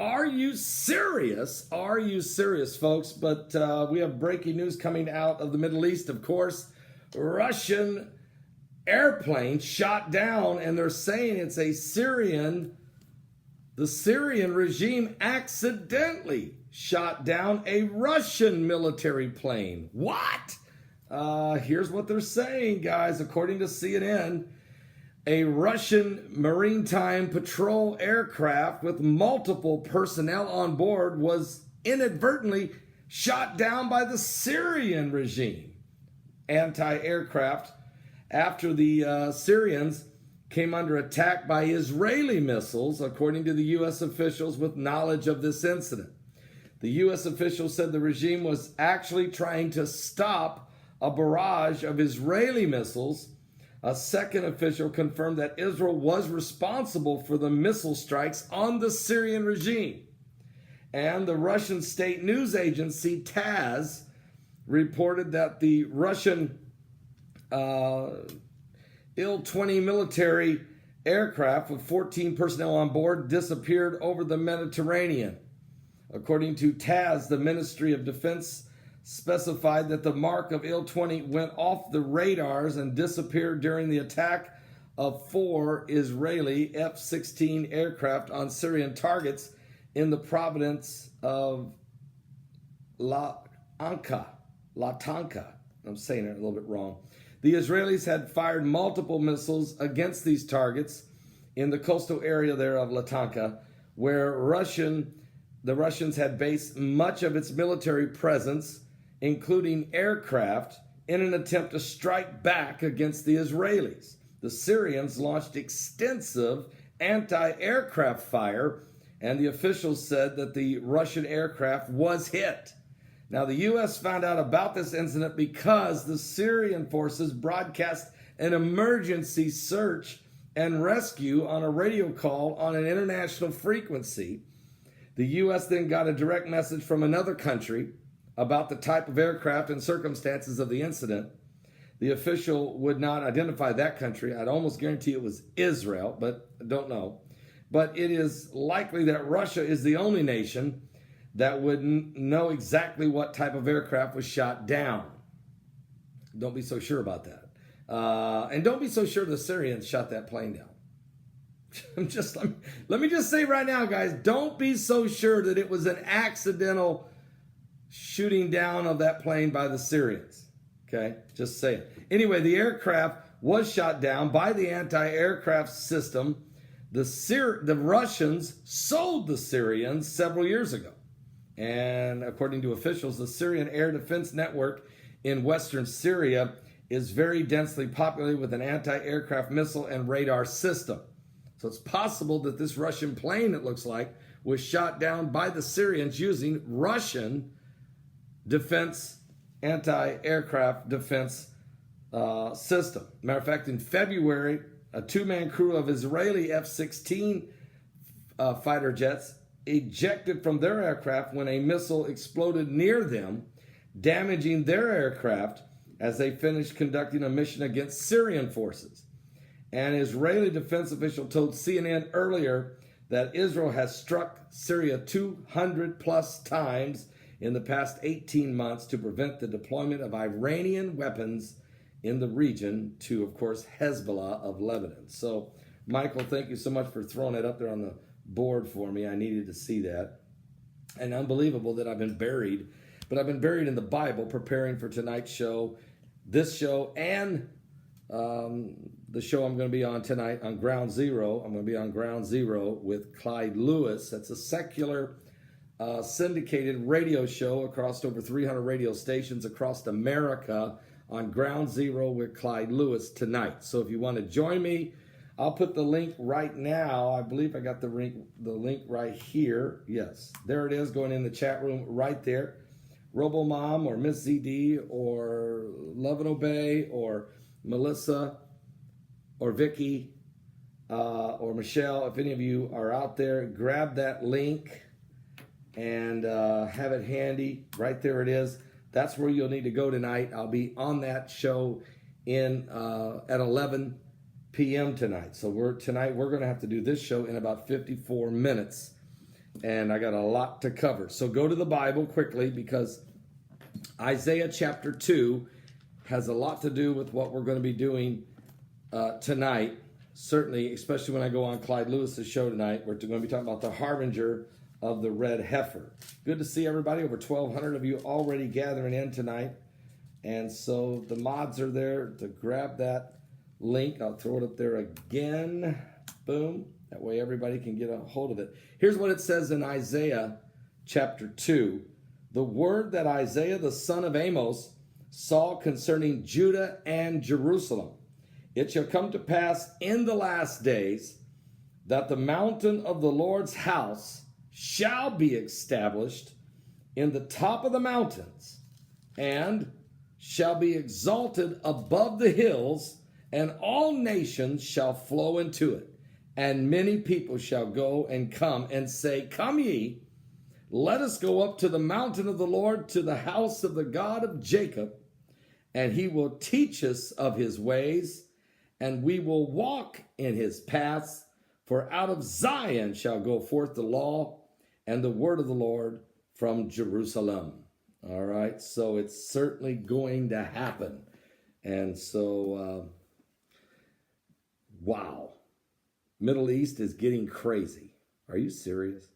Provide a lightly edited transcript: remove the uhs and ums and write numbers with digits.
Are you serious? Are you serious, folks? But we have breaking news coming out of the Middle East, of course. Russian airplane shot down, and they're saying it's a Syrian. The Syrian regime accidentally shot down a Russian military plane. What? Here's what they're saying, guys. According to CNN, a Russian maritime patrol aircraft with multiple personnel on board was inadvertently shot down by the Syrian regime anti-aircraft after the Syrians came under attack by Israeli missiles, according to the U.S. officials with knowledge of this incident. The U.S. officials said the regime was actually trying to stop a barrage of Israeli missiles. A second official confirmed that Israel was responsible for the missile strikes on the Syrian regime. And the Russian state news agency TASS reported that the Russian Il-20 military aircraft with 14 personnel on board disappeared over the Mediterranean. According to TASS, the Ministry of Defense specified that the mark of Il-20 went off the radars and disappeared during the attack of 4 Israeli F-16 aircraft on Syrian targets in the province of Latanka. I'm saying it a little bit wrong. The Israelis had fired multiple missiles against these targets in the coastal area there of Latanka, where the Russians had based much of its military presence, including aircraft, in an attempt to strike back against the Israelis. The Syrians launched extensive anti-aircraft fire, and the officials said that the Russian aircraft was hit. Now, the U.S. found out about this incident because the Syrian forces broadcast an emergency search and rescue on a radio call on an international frequency. The U.S. then got a direct message from another country about the type of aircraft and circumstances of the incident. The official would not identify that country. I'd almost guarantee it was Israel, but I don't know. But it is likely that Russia is the only nation that would know exactly what type of aircraft was shot down. Don't be so sure about that. And don't be so sure the Syrians shot that plane down. Let me just say right now, guys, don't be so sure that it was an accidental shooting down of that plane by the Syrians. Okay, just say it. Anyway, the aircraft was shot down by the anti-aircraft system. The Russians sold the Syrians several years ago. And according to officials, the Syrian air defense network in western Syria is very densely populated with an anti-aircraft missile and radar system. So it's possible that this Russian plane, it looks like, was shot down by the Syrians using Russian defense, anti-aircraft defense system. Matter of fact, in February, a two-man crew of Israeli F-16 fighter jets ejected from their aircraft when a missile exploded near them, damaging their aircraft as they finished conducting a mission against Syrian forces. An Israeli defense official told CNN earlier that Israel has struck Syria 200 plus times in the past 18 months to prevent the deployment of Iranian weapons in the region to, of course, Hezbollah of Lebanon. So, Michael, thank you so much for throwing it up there on the board for me. I needed to see that. And unbelievable that I've been buried, but I've been buried in the Bible preparing for tonight's show, this show, and the show I'm going to be on tonight on Ground Zero. I'm going to be on Ground Zero with Clyde Lewis. That's a secular syndicated radio show across over 300 radio stations across America on Ground Zero with Clyde Lewis tonight. So if you want to join me, I'll put the link right now. I believe I got the link right here. Yes, there it is, going in the chat room right there. RoboMom or Miss ZD or Love and Obey or Melissa or Vicky or Michelle, if any of you are out there, grab that link and have it handy. Right there it is. That's where you'll need to go tonight. I'll be on that show at 11 p.m. tonight. So tonight we're going to have to do this show in about 54 minutes. and I got a lot to cover. So go to the Bible quickly, because Isaiah chapter 2 has a lot to do with what we're going to be doing tonight. Certainly, especially when I go on Clyde Lewis's show tonight, we're going to be talking about the harbinger of the red heifer. Good to see everybody. Over 1,200 of you already gathering in tonight. And so the mods are there to grab that link. I'll throw it up there again. Boom. That way everybody can get a hold of it. Here's what it says in Isaiah chapter 2. The word that Isaiah the son of Amos saw concerning Judah and Jerusalem. It shall come to pass in the last days that the mountain of the Lord's house shall be established in the top of the mountains, and shall be exalted above the hills, and all nations shall flow into it. And many people shall go and come and say, Come ye, let us go up to the mountain of the Lord, to the house of the God of Jacob, and he will teach us of his ways, and we will walk in his paths. For out of Zion shall go forth the law and the word of the Lord from Jerusalem. All right, so it's certainly going to happen. And so, wow. Middle East is getting crazy. Are you serious?